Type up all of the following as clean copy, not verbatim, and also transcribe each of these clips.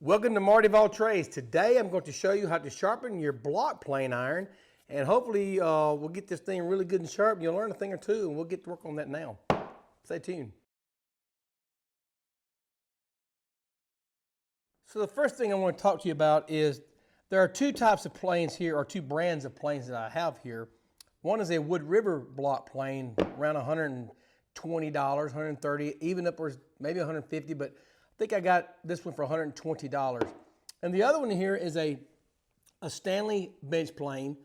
Welcome to Marty of All Trades. Today I'm going to show you how to sharpen your block plane iron, and hopefully we'll get this thing really good and sharp. You'll learn a thing or two, and we'll get to work on that now. Stay tuned. So the first thing I want to talk to you about is there are two types of planes here, or two brands of planes that I have here. One is a Wood River block plane, around $120, $130, even upwards maybe $150, but I think I got this one for $120. And the other one here is a Stanley bench plane,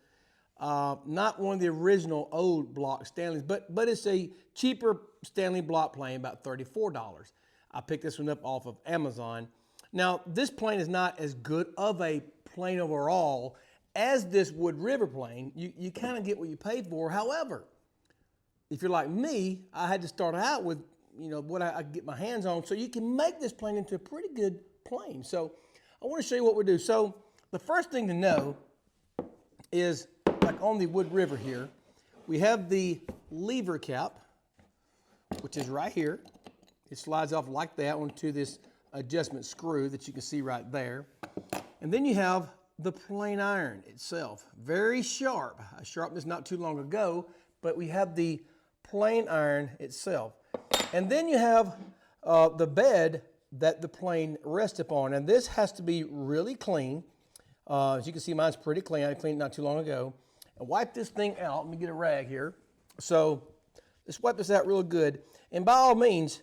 not one of the original old block Stanleys, but it's a cheaper Stanley block plane, about $34. I picked this one up off of Amazon. Now, this plane is not as good of a plane overall as this Wood River plane. You kind of get what you pay for. However, if you're like me, I had to start out with what I get my hands on, so you can make this plane into a pretty good plane. So I want to show you what we do. So the first thing to know is, like on the Wood River here, we have the lever cap, which is right here. It slides off like that onto this adjustment screw that you can see right there. And then you have the plane iron itself, very sharp. I sharpened this not too long ago, but we have the plane iron itself. And then you have the bed that the plane rests upon. And this has to be really clean. As you can see, mine's pretty clean. I cleaned it not too long ago. And wipe this thing out. Let me get a rag here. So let's wipe this out real good. And by all means,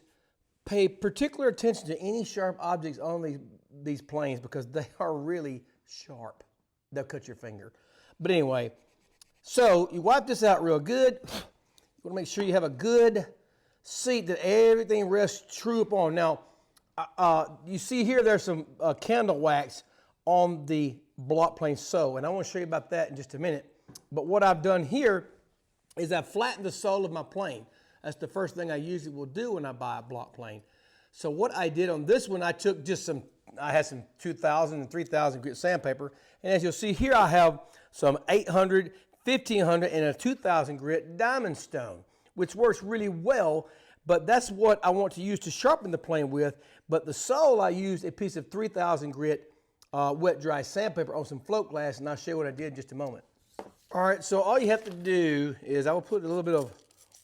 pay particular attention to any sharp objects on these planes, because they are really sharp. They'll cut your finger. But anyway, so you wipe this out real good. You want to make sure you have a good seat that everything rests true upon. Now, you see here there's some candle wax on the block plane sole, and I want to show you about that in just a minute. But what I've done here is I've flattened the sole of my plane. That's the first thing I usually will do when I buy a block plane. So what I did on this one, I took just I had some 2,000 and 3,000 grit sandpaper, and as you'll see here, I have some 800, 1,500, and a 2,000 grit diamond stone, which works really well, but that's what I want to use to sharpen the plane with. But the sole, I used a piece of 3,000 grit wet dry sandpaper on some float glass, and I'll show you what I did in just a moment. All right, so all you have to do is I will put a little bit of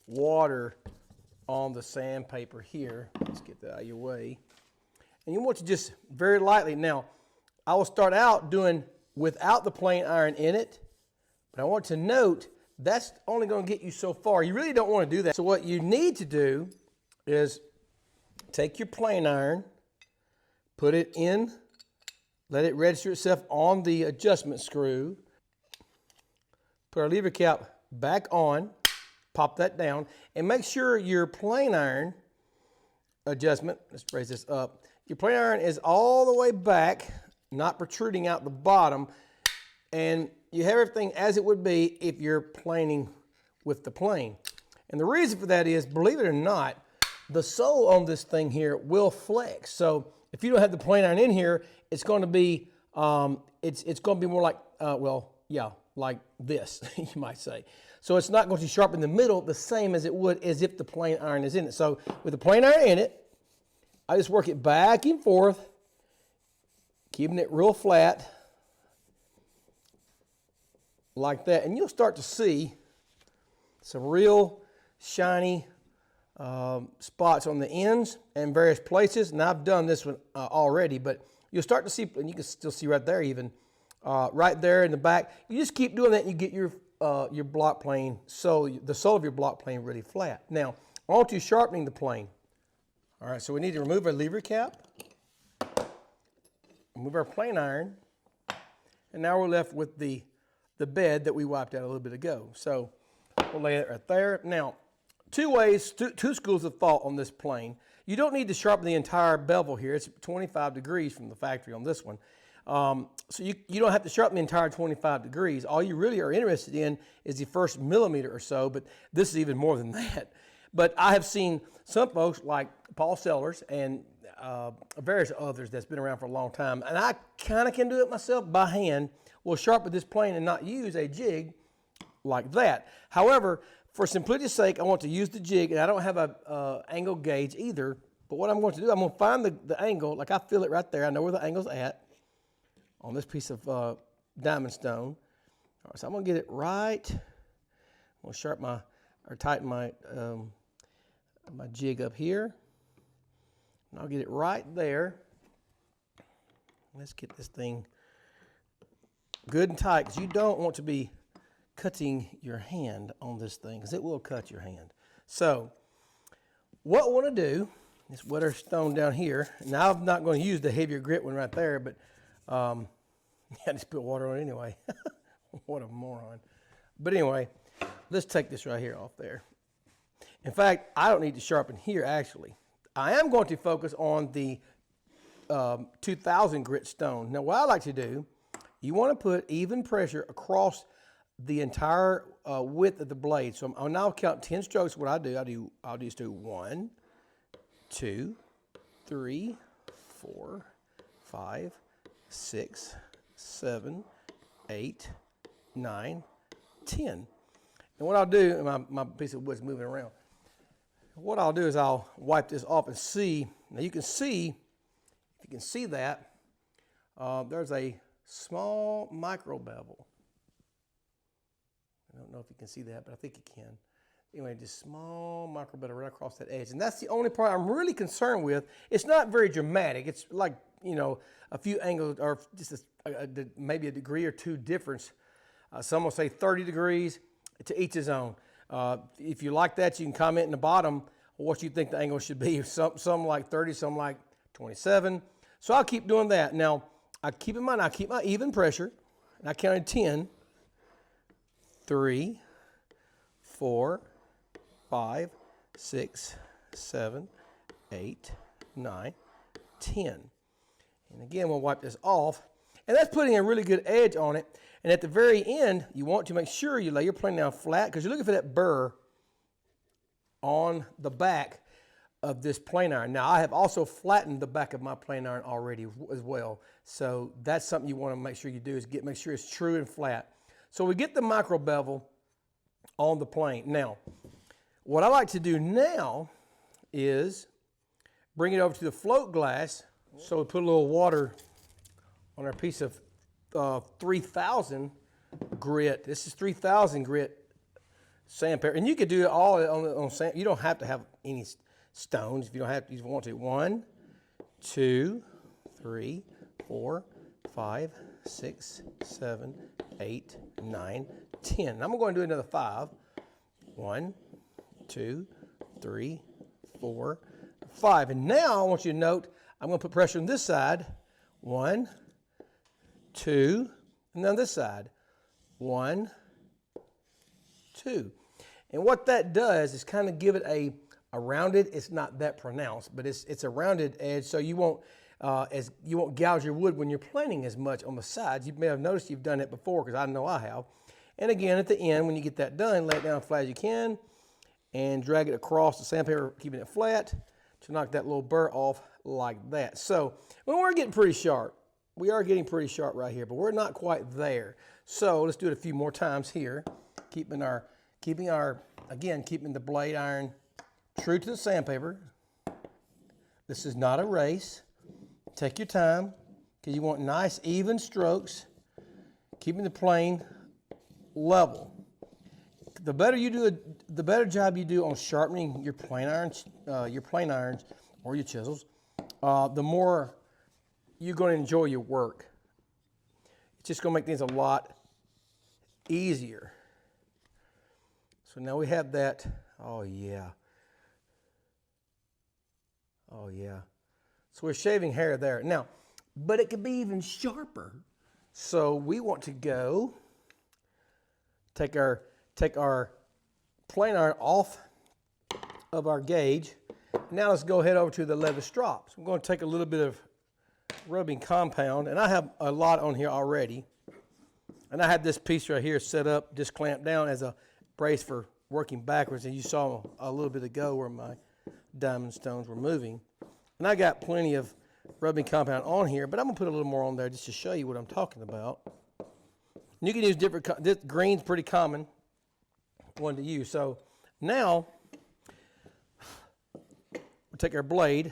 water on the sandpaper here. Let's get that out of your way. And you want to just very lightly. Now, I will start out doing without the plane iron in it, but I want to note that's only going to get you so far. You really don't want to do that. So what you need to do is take your plane iron, put it in, let it register itself on the adjustment screw, put our lever cap back on, pop that down, and make sure your plane iron adjustment, let's raise this up, your plane iron is all the way back, not protruding out the bottom, and you have everything as it would be if you're planing with the plane. And the reason for that is, believe it or not, the sole on this thing here will flex. So if you don't have the plane iron in here, it's going to be it's going to be more like like this, you might say. So it's not going to sharpen the middle the same as it would as if the plane iron is in it. So with the plane iron in it, I just work it back and forth, keeping it real flat, like that. And you'll start to see some real shiny spots on the ends and various places. And I've done this one already, but you'll start to see, and you can still see right there even, right there in the back. You just keep doing that and you get your block plane, the sole of your block plane really flat. Now, on to sharpening the plane. All right, so we need to remove our lever cap, remove our plane iron, and now we're left with the bed that we wiped out a little bit ago. So we'll lay it right there. Now, two schools of thought on this plane. You don't need to sharpen the entire bevel here. It's 25 degrees from the factory on this one. So you don't have to sharpen the entire 25 degrees. All you really are interested in is the first millimeter or so, but this is even more than that. But I have seen some folks like Paul Sellers and various others that's been around for a long time, and I kind of can do it myself by hand. We'll sharpen this plane and not use a jig like that. However, for simplicity's sake, I want to use the jig, and I don't have a angle gauge either. But what I'm going to do, I'm going to find the angle, like I feel it right there. I know where the angle's at on this piece of diamond stone. All right, so I'm going to get it right. I'm going to sharpen tighten my my jig up here. And I'll get it right there. Let's get this thing good and tight, because you don't want to be cutting your hand on this thing, because it will cut your hand. So what I want to do is wet our stone down here. Now I'm not going to use the heavier grit one right there, but I just put water on it anyway. What a moron. But anyway, let's take this right here off there. In fact, I don't need to sharpen here actually. I am going to focus on the 2000 grit stone. Now what I like to do, you want to put even pressure across the entire width of the blade. So I'll now count 10 strokes. What I'll just do 1, 2, 3, 4, 5, 6, 7, 8, 9, 10. And what I'll do, my piece of wood's moving around. What I'll do is I'll wipe this off and see. Now you can see, if you can see that, there's a small micro bevel. I don't know if you can see that, but I think you can. Anyway, just small micro bevel right across that edge. And that's the only part I'm really concerned with. It's not very dramatic. It's like, you know, a few angles, or just maybe a degree or two difference. Some will say 30 degrees, to each his own. If you like that, you can comment in the bottom what you think the angle should be. Some like 30, some like 27. So I'll keep doing that. Now, I keep in mind, I keep my even pressure, and I counted 10, 3, 4, 5, 6, 7, 8, 9, 10. And again, we'll wipe this off. And that's putting a really good edge on it. And at the very end, you want to make sure you lay your plane down flat, because you're looking for that burr on the back of this plane iron. Now, I have also flattened the back of my plane iron already as well. So that's something you want to make sure you do, is make sure it's true and flat. So we get the micro bevel on the plane. Now, what I like to do now is bring it over to the float glass. So we put a little water on our piece of 3000 grit. This is 3000 grit sandpaper, and you could do it all on sand. You don't have to have any stones if you don't have. If you want to. 1, 2, 3, 4, 5, 6, 7, 8, 9, 10. And I'm going to do another 5. 1, 2, 3, 4, 5. And now I want you to note, I'm going to put pressure on this side. 1, 2, and then this side. 1, 2. And what that does is kind of give it a rounded, it's not that pronounced, but it's a rounded edge, so you won't gouge your wood when you're planing as much on the sides. You may have noticed you've done it before, because I know I have. And again, at the end, when you get that done, lay it down as flat as you can and drag it across the sandpaper, keeping it flat to knock that little burr off like that. So when we're getting pretty sharp, we are getting pretty sharp right here, but we're not quite there. So let's do it a few more times here, keeping the blade iron true to the sandpaper. This is not a race. Take your time, because you want nice even strokes, keeping the plane level. The better job you do on sharpening your plane irons or your chisels, the more you're going to enjoy your work. It's just going to make things a lot easier. So now we have that. Oh yeah. Oh yeah. So we're shaving hair there. Now, but it could be even sharper. So we want to go take our plane iron off of our gauge. Now let's go head over to the leather strops. I'm going to take a little bit of rubbing compound, and I have a lot on here already. And I had this piece right here set up, just clamped down as a brace for working backwards, and you saw a little bit ago where my diamond stones were moving. And I got plenty of rubbing compound on here, but I'm going to put a little more on there just to show you what I'm talking about. And you can use different, this green's pretty common one to use. So now, we'll take our blade,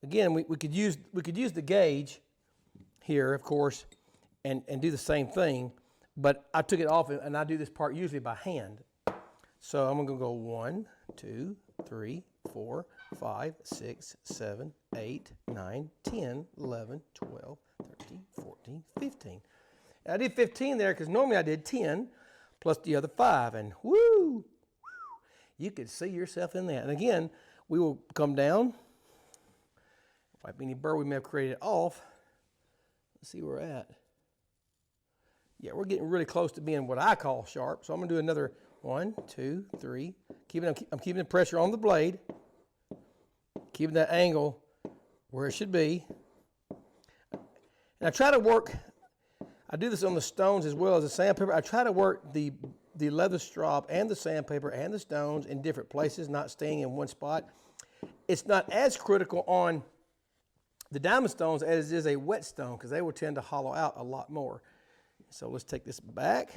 again, we could use the gauge here, of course, and do the same thing, but I took it off, and I do this part usually by hand. So I'm gonna go 1, 2, 3, 4, 5, 6, 7, 8, 9, 10, 11, 12, 13, 14, 15. And I did 15 there because normally I did 10 plus the other 5, and whoo, you could see yourself in that. And again, we will come down, wipe any burr we may have created off. Let's see where we're at. Yeah, we're getting really close to being what I call sharp. So I'm gonna do another 1, 2, 3. I'm keeping the pressure on the blade, keeping that angle where it should be. And I try to work, I do this on the stones as well as the sandpaper. I try to work the leather strop and the sandpaper and the stones in different places, not staying in one spot. It's not as critical on the diamond stones as it is a wet stone because they will tend to hollow out a lot more. So let's take this back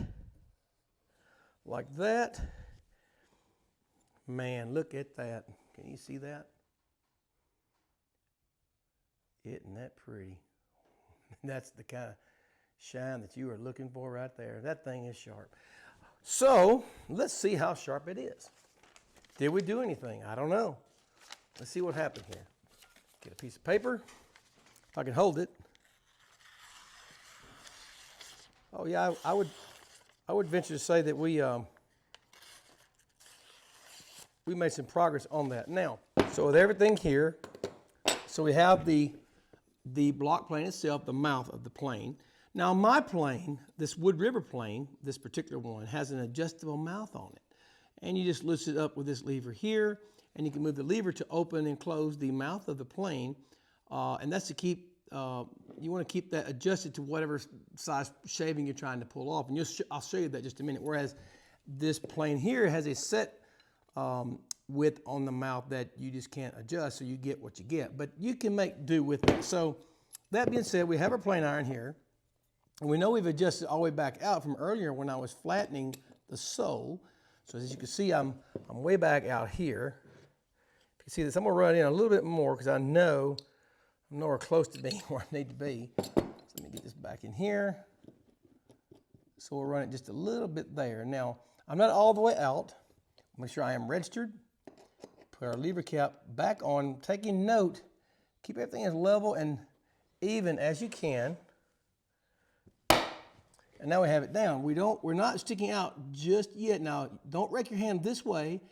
like that. Man, look at that. Can you see that? Isn't that pretty? That's the kind of shine that you are looking for right there. That thing is sharp. So let's see how sharp it is. Did we do anything? I don't know. Let's see what happened here. Get a piece of paper. If I can hold it. Oh yeah, I would venture to say that we made some progress on that. Now, so with everything here, so we have the block plane itself, the mouth of the plane. Now my plane, this Wood River plane, this particular one, has an adjustable mouth on it. And you just loosen it up with this lever here, and you can move the lever to open and close the mouth of the plane. And that's to keep, you want to keep that adjusted to whatever size shaving you're trying to pull off. And I'll show you that in just a minute. Whereas this plane here has a set width on the mouth that you just can't adjust, so you get what you get. But you can make do with it. So that being said, we have our plane iron here. And we know we've adjusted all the way back out from earlier when I was flattening the sole. So as you can see, I'm way back out here. You can see this, I'm gonna run in a little bit more because I'm nowhere close to being where I need to be. So let me get this back in here. So we'll run it just a little bit there. Now, I'm not all the way out. Make sure I am registered. Put our lever cap back on, taking note, keep everything as level and even as you can. And now we have it down. We're not sticking out just yet. Now, don't rake your hand this way,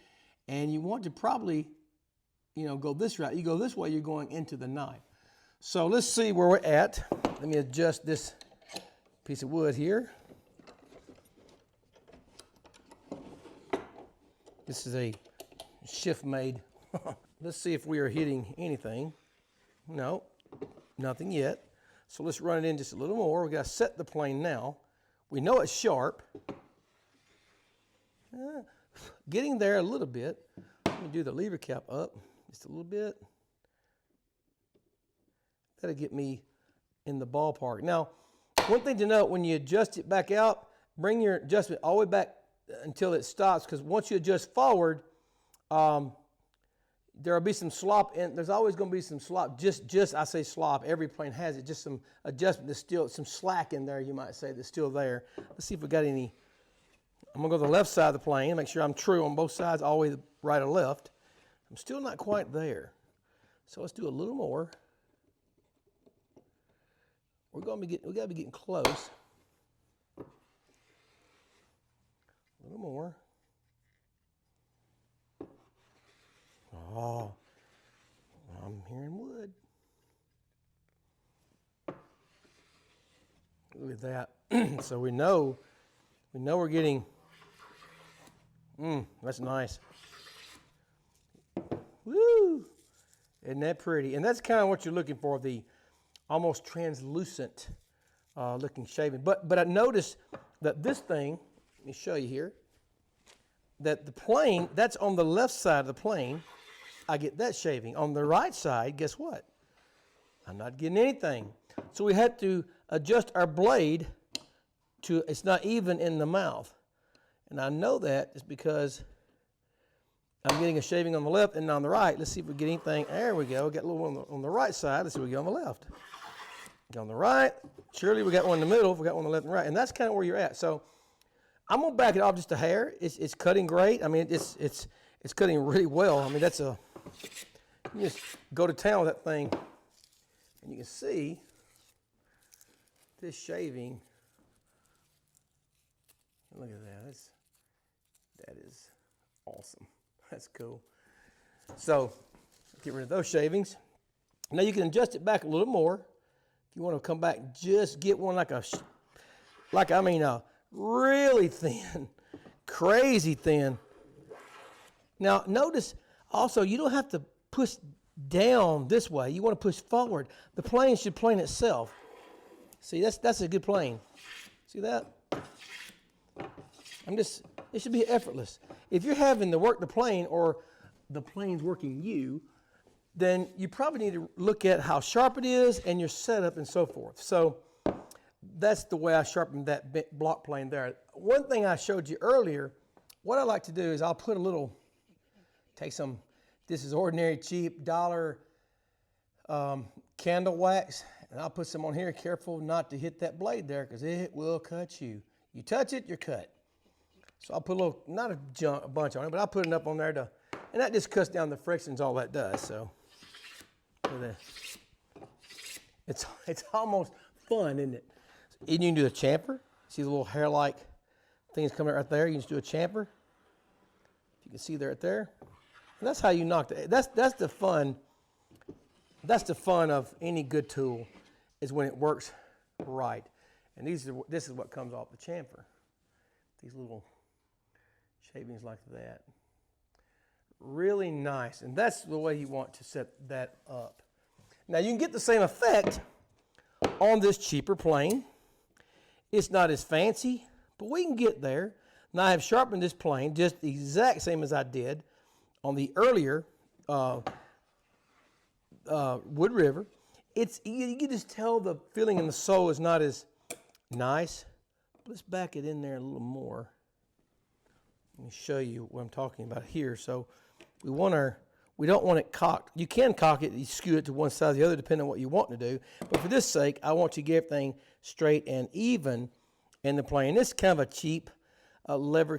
and you want to probably, go this route. You go this way, you're going into the knife. So let's see where we're at. Let me adjust this piece of wood here. This is a shift made. Let's see if we are hitting anything. No, nothing yet. So let's run it in just a little more. We got to set the plane now. We know it's sharp. Getting there a little bit. Let me do the lever cap up just a little bit. That'll get me in the ballpark. Now, one thing to note, when you adjust it back out, bring your adjustment all the way back until it stops, because once you adjust forward, there will be some slop, and there's always going to be some slop. I say slop, every plane has it, just some adjustment that's still, some slack in there, you might say, that's still there. Let's see if we got any. I'm going to go to the left side of the plane, make sure I'm true on both sides, all the way right or left. I'm still not quite there. So let's do a little more. We got to be getting close. A little more. Oh, I'm hearing wood. Look at that. So we know we're getting, that's nice. Woo! Isn't that pretty? And that's kind of what you're looking for, the almost translucent looking shaving. But I noticed that this thing, let me show you here, that the plane, that's on the left side of the plane, I get that shaving. On the right side, guess what? I'm not getting anything. So we had to adjust our blade to, it's not even in the mouth. And I know that is because I'm getting a shaving on the left and on the right. Let's see if we get anything. There we go. Got a little one on the right side. Let's see what we get on the left. Get on the right. Surely we got one in the middle. We got one on the left and right. And that's kind of where you're at. So I'm going to back it off just a hair. It's cutting great. I mean, it's cutting really well. I mean, that's a, you just go to town with that thing. And you can see this shaving. Look at that. That is awesome. That's cool. So get rid of those shavings. Now you can adjust it back a little more. If you want to come back, just get one really thin, crazy thin. Now notice also you don't have to push down this way. You want to push forward. The plane should plane itself. See, that's a good plane. See that? It should be effortless. If you're having to work the plane or the plane's working you, then you probably need to look at how sharp it is and your setup and so forth. So that's the way I sharpened that block plane there. One thing I showed you earlier, what I like to do is I'll put a little, this is ordinary cheap dollar candle wax, and I'll put some on here. Careful not to hit that blade there because it will cut you. You touch it, you're cut. So I'll put a little, not a bunch on it, but I'll put enough on there and that just cuts down the frictions, all that does. So it's almost fun, isn't it? And you can do a chamfer. See the little hair-like things coming right there? You can just do a chamfer. If you can see there right there. And that's how you knock the, that's the fun. That's the fun of any good tool, is when it works right. And this is what comes off the chamfer. These little shavings like that. Really nice. And that's the way you want to set that up. Now you can get the same effect on this cheaper plane. It's not as fancy, but we can get there. Now I have sharpened this plane just the exact same as I did on the earlier Wood River. You can just tell the feeling in the sole is not as nice. Let's back it in there a little more. Let me show you what I'm talking about here. So we don't want it cocked. You can cock it, you skew it to one side or the other depending on what you want to do. But for this sake, I want to get everything straight and even in the plane. This is kind of a cheap lever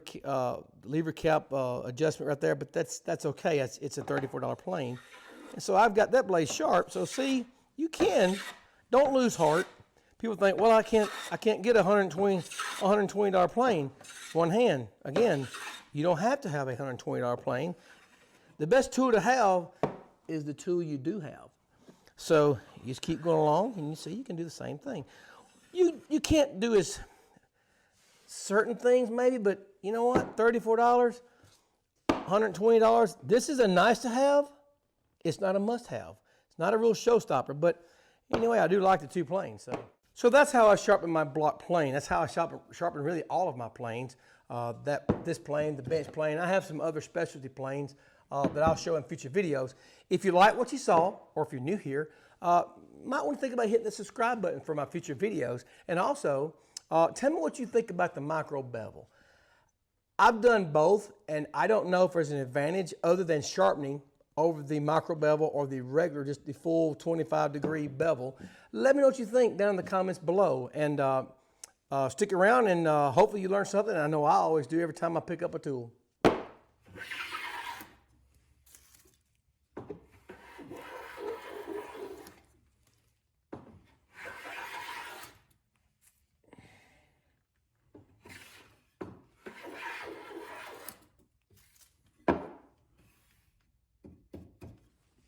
cap adjustment right there, but that's okay. It's a $34 plane. And so I've got that blade sharp. So see, don't lose heart. People think, well, I can't get a $120 plane one hand. Again, you don't have to have a $120 plane. The best tool to have is the tool you do have. So you just keep going along, and you see you can do the same thing. You can't do as certain things maybe, but you know what? $34, $120. This is a nice to have. It's not a must have. It's not a real showstopper, but anyway, I do like the two planes. So that's how I sharpen my block plane. That's how I sharpen really all of my planes. This plane, the bench plane. I have some other specialty planes that I'll show in future videos. If you like what you saw, or if you're new here, might want to think about hitting the subscribe button for my future videos. And also, tell me what you think about the micro bevel. I've done both, and I don't know if there's an advantage other than sharpening over the micro bevel or the regular, just the full 25-degree bevel. Let me know what you think down in the comments below. And stick around, and hopefully you learn something. I know I always do every time I pick up a tool.